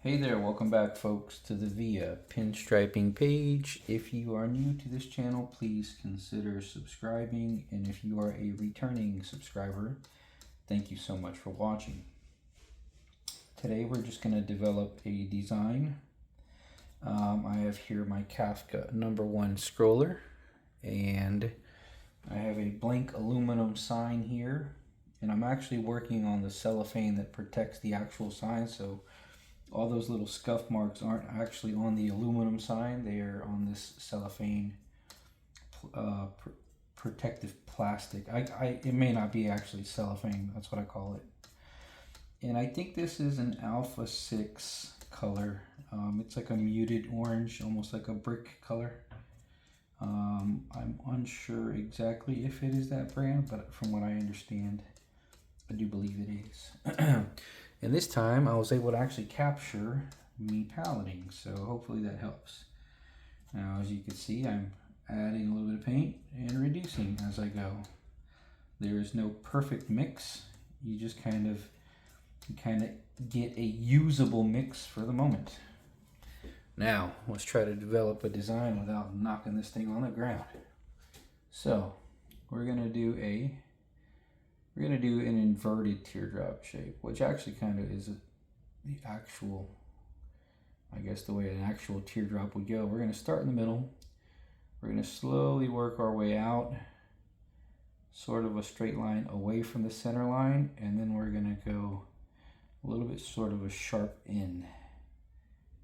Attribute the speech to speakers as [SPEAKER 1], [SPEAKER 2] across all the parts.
[SPEAKER 1] Hey there, welcome back folks to the Via Pinstriping page. If you are new to this channel, please consider subscribing, and if you are a returning subscriber, thank you so much for watching. Today we're just going to develop a design. I have here my Kafka #1 scroller, and I have a blank aluminum sign here, and I'm actually working on the cellophane that protects the actual sign, so all those little scuff marks aren't actually on the aluminum sign, they are on this cellophane protective plastic. It may not be actually cellophane, that's what I call it. And I think this is an Alpha 6 color. It's like a muted orange, almost like a brick color. I'm unsure exactly if it is that brand, but from what I understand, I do believe it is. And this time I was able to actually capture me paletting, so hopefully that helps. Now as you can see, I'm adding a little bit of paint and reducing as I go. There is no perfect mix. You just kind of get a usable mix for the moment. Now let's try to develop a design without knocking this thing on the ground. So we're gonna do an inverted teardrop shape, which actually kind of is the actual, I guess, the way an actual teardrop would go. We're going to start in the middle. We're going to slowly work our way out, sort of a straight line away from the center line, and then we're going to go a little bit sort of a sharp in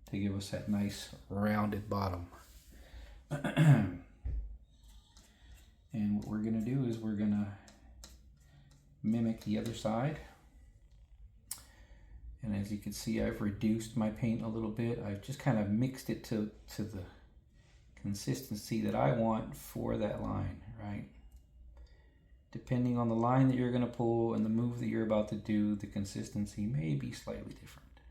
[SPEAKER 1] to give us that nice rounded bottom. And what we're going to do is we're going to mimic the other side, and as you can see, I've reduced my paint a little bit. I've just kind of mixed it to the consistency that I want for that line, right? Depending on the line that you're going to pull and the move that you're about to do, the consistency may be slightly different.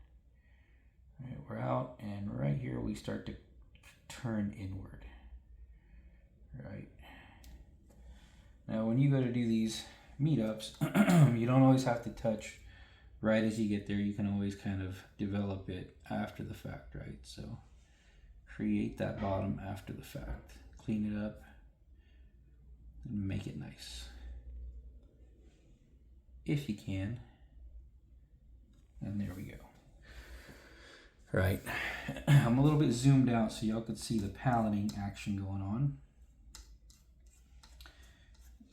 [SPEAKER 1] All right, we're out, and right here we start to turn inward. Right now, when you go to do these meetups, you don't always have to touch right as you get there. You can always kind of develop it after the fact, right? So create that bottom after the fact, clean it up, and make it nice if you can. And there we go. Right, I'm a little bit zoomed out so y'all could see the paletting action going on.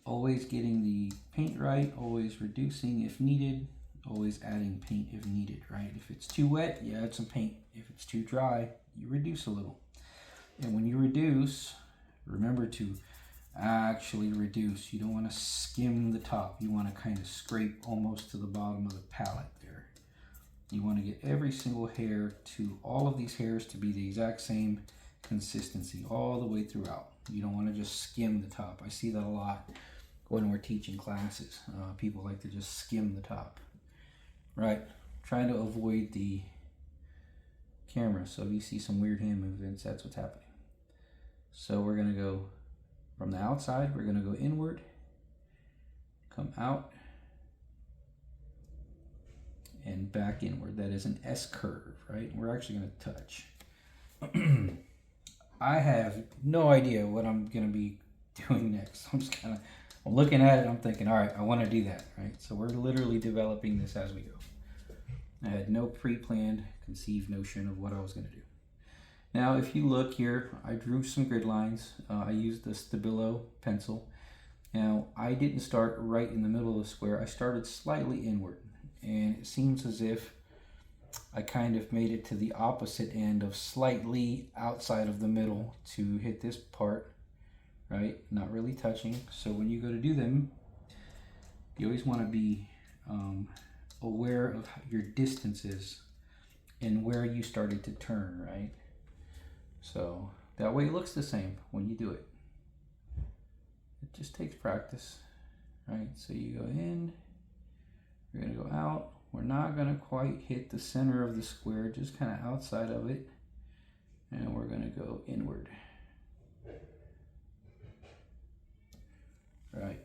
[SPEAKER 1] Always getting the paint right, always reducing if needed, always adding paint if needed, right? If it's too wet, you add some paint. If it's too dry, you reduce a little. And when you reduce, remember to actually reduce. You don't want to skim the top. You want to kind of scrape almost to the bottom of the palette there. You want to get every single hair to, all of these hairs to be the exact same consistency all the way throughout. You don't want to just skim the top. I see that a lot when we're teaching classes. People like to just skim the top, right? Trying to avoid the camera, so if you see some weird hand movements, that's what's happening. So we're going to go from the outside, we're going to go inward, come out, and back inward. That is an S curve, right? We're actually going to touch. I have no idea what I'm going to be doing next. I'm looking at it, I'm thinking, all right, I want to do that, right? So we're literally developing this as we go. I had no pre-planned, conceived notion of what I was going to do. Now, if you look here, I drew some grid lines. I used the Stabilo pencil. Now, I didn't start right in the middle of the square. I started slightly inward, and it seems as if I kind of made it to the opposite end of slightly outside of the middle to hit this part, right? Not really touching. So when you go to do them, you always want to be aware of your distances and where you started to turn, right? So that way it looks the same when you do it. It just takes practice, right? So you go in, you're going to go out. We're not going to quite hit the center of the square, just kind of outside of it. And we're going to go inward. Right.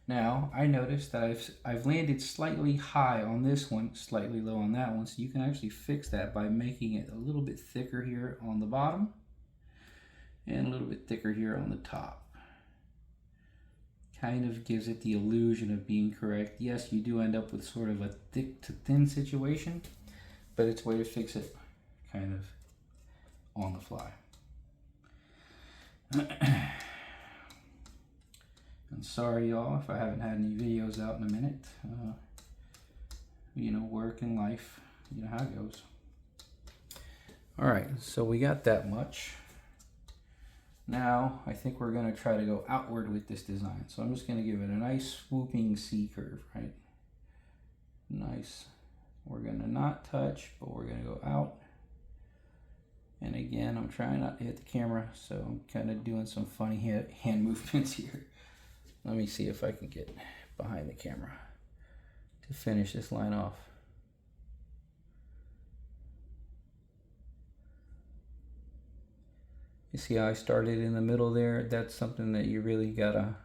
[SPEAKER 1] Now I noticed that I've landed slightly high on this one, slightly low on that one, so you can actually fix that by making it a little bit thicker here on the bottom and a little bit thicker here on the top. Kind of gives it the illusion of being correct. Yes, you do end up with sort of a thick to thin situation, but it's a way to fix it kind of on the fly. And sorry y'all if I haven't had any videos out in a minute. You know, work and life, you know how it goes. All right, so we got that much. Now I think we're gonna try to go outward with this design. So I'm just gonna give it a nice swooping C curve, right? Nice. We're gonna not touch, but we're gonna go out. And again, I'm trying not to hit the camera, so I'm kind of doing some funny hand movements here. Let me see if I can get behind the camera to finish this line off. You see how I started in the middle there? That's something that you really gotta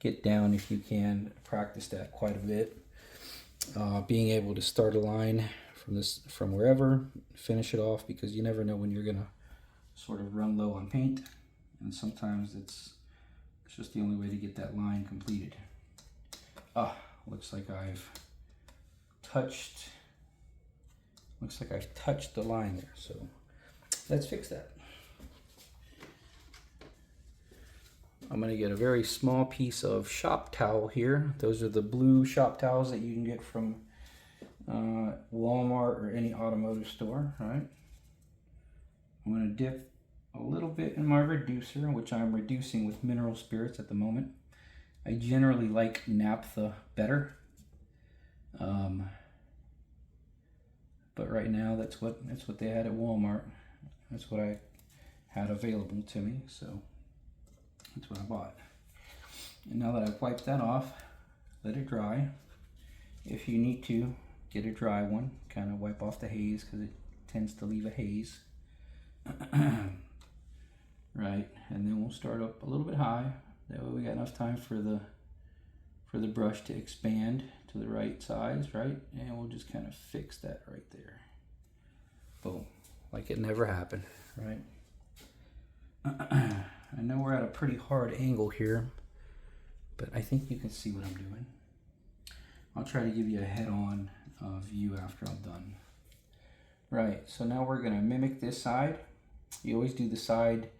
[SPEAKER 1] get down if you can. Practice that quite a bit. Being able to start a line from wherever, finish it off, because you never know when you're gonna sort of run low on paint, and sometimes it's just the only way to get that line completed. Looks like I've touched the line there, so let's fix that. I'm going to get a very small piece of shop towel here. Those are the blue shop towels that you can get from Walmart or any automotive store, right? I'm going to dip a little bit in my reducer, which I'm reducing with mineral spirits at the moment. I generally like naphtha better, but right now that's what they had at Walmart. That's what I had available to me, so that's what I bought. And now that I've wiped that off, let it dry. If you need to, get a dry one, kind of wipe off the haze because it tends to leave a haze. Right, and then we'll start up a little bit high. That way we got enough time for the brush to expand to the right size, right? And we'll just kind of fix that right there. Boom, like it never happened, right? I know we're at a pretty hard angle here, but I think you can see what I'm doing. I'll try to give you a head-on view after I'm done. Right, so now we're gonna mimic this side. You always do the side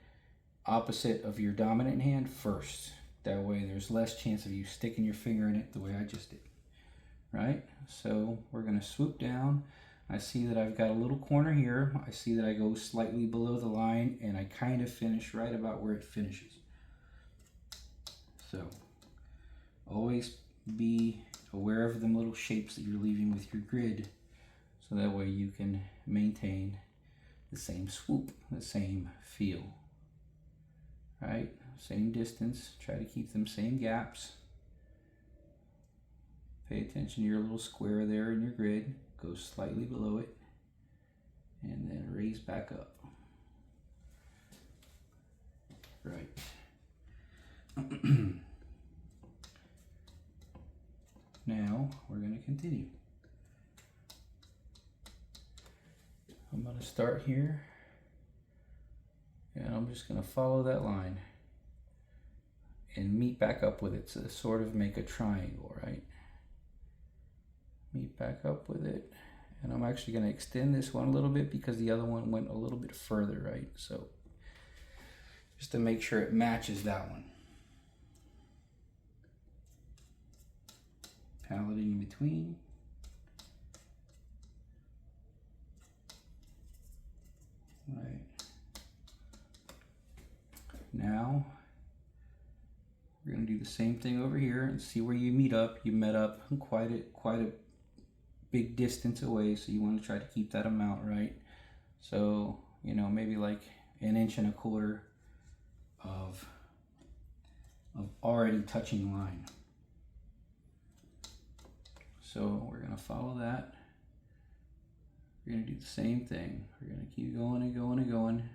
[SPEAKER 1] opposite of your dominant hand first. That way there's less chance of you sticking your finger in it the way I just did. Right, so we're gonna swoop down. I see that I've got a little corner here. I see that I go slightly below the line and I kind of finish right about where it finishes. So always be aware of them little shapes that you're leaving with your grid, so that way you can maintain the same swoop, the same feel. Right, same distance, try to keep them same gaps. Pay attention to your little square there in your grid. Go slightly below it and then raise back up. Right. Now we're going to continue. I'm going to start here and I'm just going to follow that line and meet back up with it to sort of make a triangle, right? Meet back up with it, and I'm actually going to extend this one a little bit because the other one went a little bit further, right? So just to make sure it matches that one. Paletting in between. Right. Now we're going to do the same thing over here and see where you meet up. You met up quite a big distance away, so you want to try to keep that amount, right? So, you know, maybe like 1.25 inches of already touching line. So we're going to follow that. We're going to do the same thing. We're going to keep going and going and going,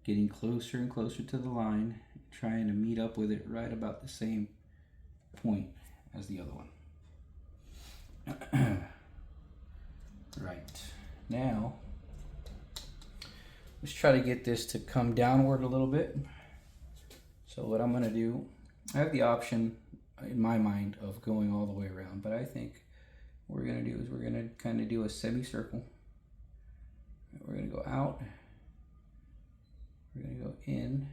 [SPEAKER 1] getting closer and closer to the line, trying to meet up with it right about the same point as the other one. Right, now let's try to get this to come downward a little bit. So what I'm going to do, I have the option in my mind of going all the way around, but I think what we're going to do is we're going to kind of do a semicircle. We're going to go out, we're going to go in,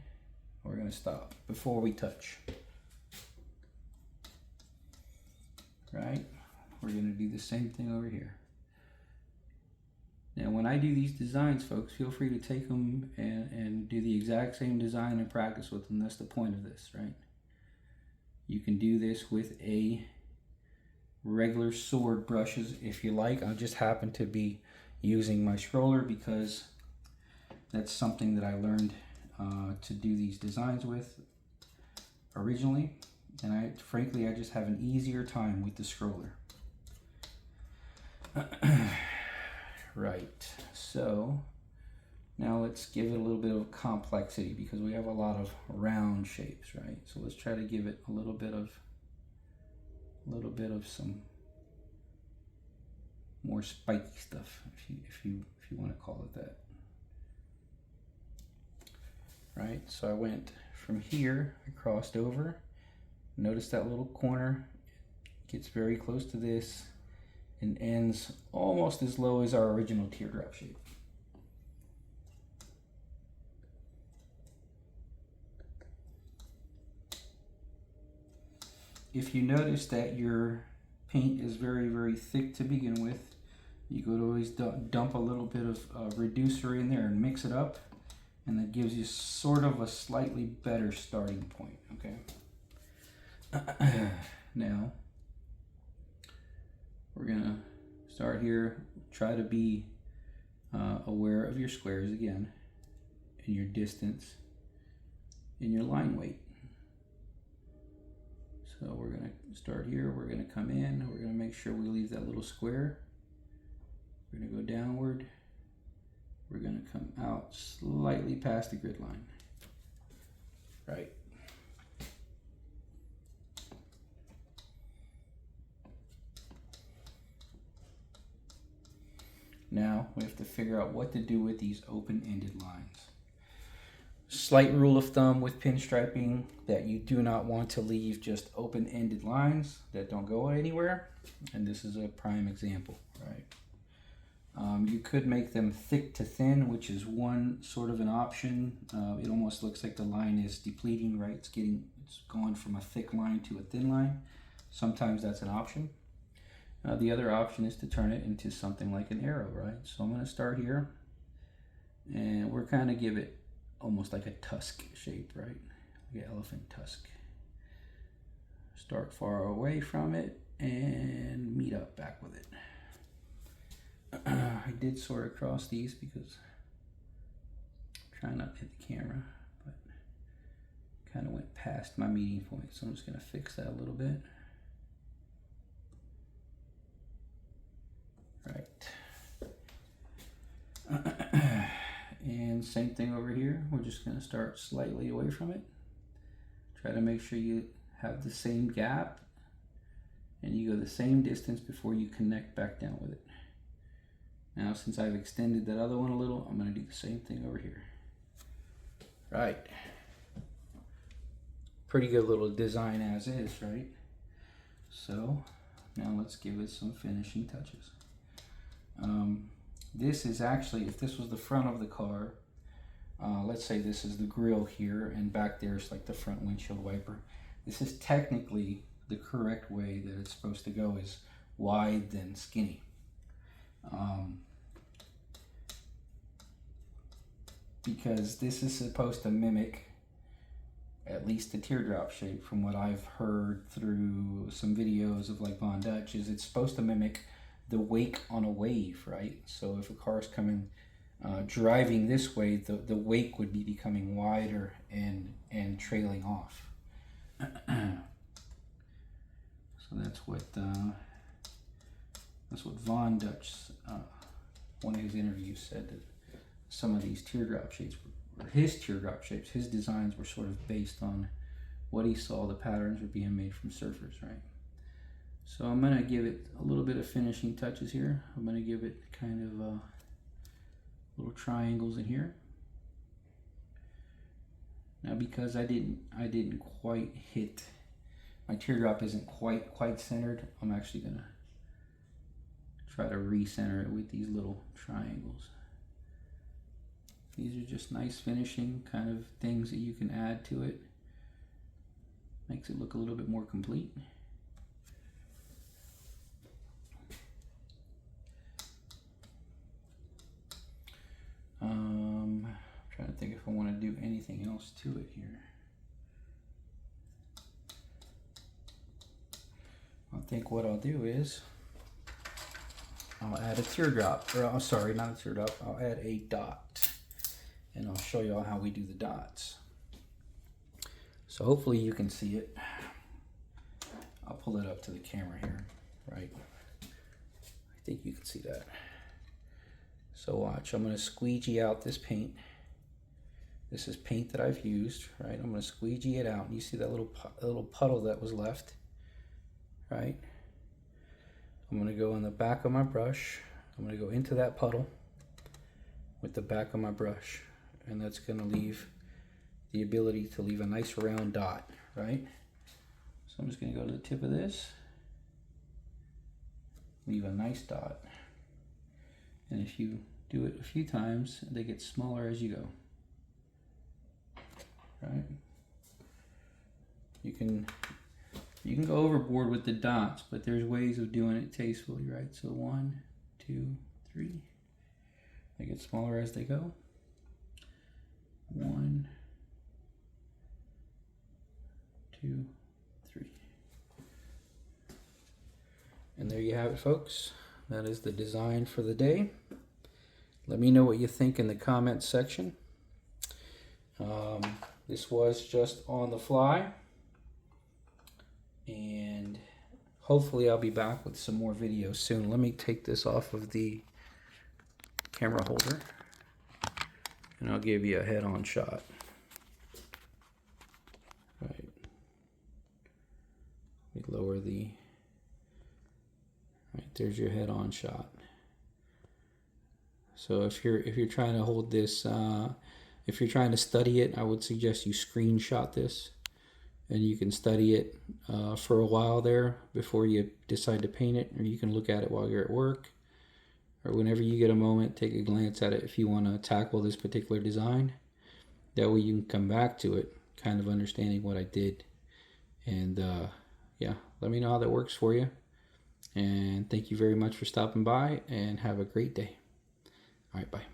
[SPEAKER 1] we're going to stop before we touch. Right? We're going to do the same thing over here. Now when I do these designs, folks, feel free to take them and do the exact same design and practice with them. That's the point of this, right? You can do this with a regular sword brushes if you like. I just happen to be using my scroller because that's something that I learned to do these designs with originally. And frankly, I just have an easier time with the scroller. Right, so now let's give it a little bit of complexity because we have a lot of round shapes, right? So let's try to give it a little bit of some more spiky stuff, if you want to call it that. Right, so I went from here, I crossed over. Notice that little corner gets very close to this and ends almost as low as our original teardrop shape. If you notice that your paint is very, very thick to begin with, you could always dump a little bit of reducer in there and mix it up, and that gives you sort of a slightly better starting point, okay? Now, we're gonna start here. Try to be aware of your squares again, and your distance, and your line weight. So we're gonna start here, we're gonna come in, we're gonna make sure we leave that little square. We're gonna go downward, we're gonna come out slightly past the grid line. Right. Now we have to figure out what to do with these open-ended lines. Slight rule of thumb with pinstriping that you do not want to leave just open-ended lines that don't go anywhere, and this is a prime example, right? You could make them thick to thin, which is one sort of an option. It almost looks like the line is depleting, right? It's going from a thick line to a thin line. Sometimes that's an option. The other option is to turn it into something like an arrow, right? So I'm going to start here, and we're kind of give it almost like a tusk shape, right? Like an elephant tusk. Start far away from it and meet up back with it. I did sort of cross these because I'm trying not to hit the camera, but kind of went past my meeting point, so I'm just going to fix that a little bit. Right. And same thing over here. We're just going to start slightly away from it. Try to make sure you have the same gap and you go the same distance before you connect back down with it. Now, since I've extended that other one a little, I'm going to do the same thing over here. Right. Pretty good little design as is, right? So now let's give it some finishing touches. This is actually, if this was the front of the car, let's say this is the grill here and back there is like the front windshield wiper. This is technically the correct way that it's supposed to go, is wide then skinny. Because this is supposed to mimic at least the teardrop shape from what I've heard through some videos of like Von Dutch, is it's supposed to mimic the wake on a wave, right? So if a car is coming, driving this way, the wake would be becoming wider and trailing off. So that's what Von Dutch, one of his interviews said, that some of these teardrop shapes, or his teardrop shapes, his designs were sort of based on what he saw the patterns were being made from surfers, right? So I'm gonna give it a little bit of finishing touches here. I'm gonna give it kind of little triangles in here. Now because I didn't quite hit, my teardrop isn't quite centered, I'm actually gonna try to recenter it with these little triangles. These are just nice finishing kind of things that you can add to it. Makes it look a little bit more complete. I'm trying to think if I want to do anything else to it here. I think what I'll do is I'll add a teardrop, or I'm sorry, not a teardrop, I'll add a dot, and I'll show y'all how we do the dots. So hopefully you can see it. I'll pull it up to the camera here, right? I think you can see that. So watch, I'm gonna squeegee out this paint. This is paint that I've used, right? I'm gonna squeegee it out. You see that little puddle that was left, right? I'm gonna go in the back of my brush. I'm gonna go into that puddle with the back of my brush, and that's gonna leave the ability to leave a nice round dot, right? So I'm just gonna go to the tip of this, leave a nice dot. And if you do it a few times, they get smaller as you go, right? You can go overboard with the dots, but there's ways of doing it tastefully, right? So 1, 2, 3. They get smaller as they go. 1, 2, 3. And there you have it, folks. That is the design for the day. Let me know what you think in the comments section. This was just on the fly, and hopefully I'll be back with some more videos soon. Let me take this off of the camera holder, and I'll give you a head-on shot. Right. Let me lower the... Right, there's your head-on shot. So if you're trying to hold this, if you're trying to study it, I would suggest you screenshot this, and you can study it for a while there before you decide to paint it, or you can look at it while you're at work, or whenever you get a moment, take a glance at it if you want to tackle this particular design. That way you can come back to it, kind of understanding what I did. And yeah, let me know how that works for you. And thank you very much for stopping by, and have a great day. All right, bye.